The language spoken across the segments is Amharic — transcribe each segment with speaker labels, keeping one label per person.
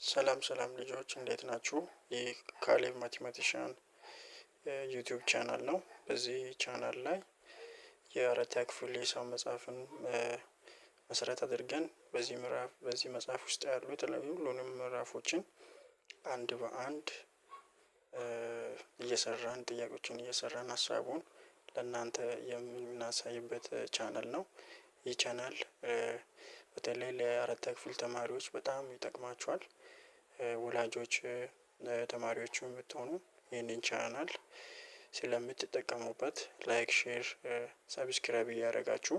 Speaker 1: ሰላም ሰላም ልጆች እንዴት ናችሁ? ይህ ካሌብ ማቴማቲሻን ዩቲዩብ ቻናል ነው። በዚህ ቻናል ላይ የአራተኛ ክፍል ሂሳብ መጽሐፍን መሰረት አድርገን በዚህ መጽሐፍ ውስጥ ያሉ የተለያዩ ሁሉንም ምዕራፎችን አንድ በአንድ እየሰራን ጥያቄዎችን እየሰራን ሀሳቡን ለእናንተ የምናሳይበት ቻናል ነው። ይህ ቻናል በተለይ ለአራተኛ ክፍል ተማሪዎች በጣም ይጠቅማቸዋል። ወላጆች ተማሪዎቹም ብትሆኑ ይህንን ቻናል ስለምትጠቀሙበት ላይክ ሼር ሰብስክራይብ እያደረጋችሁ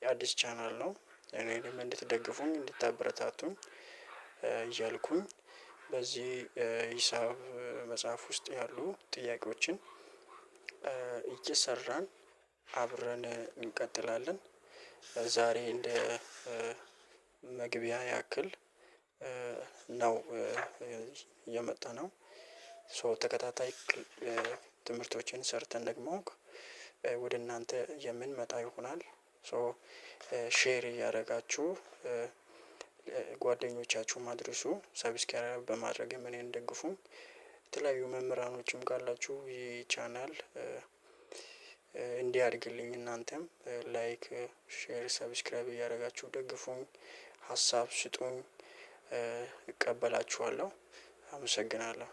Speaker 1: የአዲስ ቻናል ነው እኔንም እንድትደግፉኝ እንድታበረታቱኝ እያልኩኝ በዚህ ሂሳብ መጽሐፍ ውስጥ ያሉ ጥያቄዎችን እየሰራን አብረን እንቀጥላለን። ዛሬ እንደ መግቢያ ያክል ነው የመጣነው። ተከታታይ ትምህርቶችን ሰርተን ደግሞ ወደ እናንተ የምንመጣ ይሆናል። ሼር እያደረጋችሁ ጓደኞቻችሁም አድርሱ። ሰብስክራይብ በማድረግ እኔን ደግፉኝ። የተለያዩ መምህራኖችም ካላችሁ ይህ ቻናል እንዲያድግልኝ እናንተም ላይክ ሼር ሰብስክራይብ እያደረጋችሁ ደግፉኝ። ሀሳብ ስጡኝ እቀበላችኋለሁ። አመሰግናለሁ።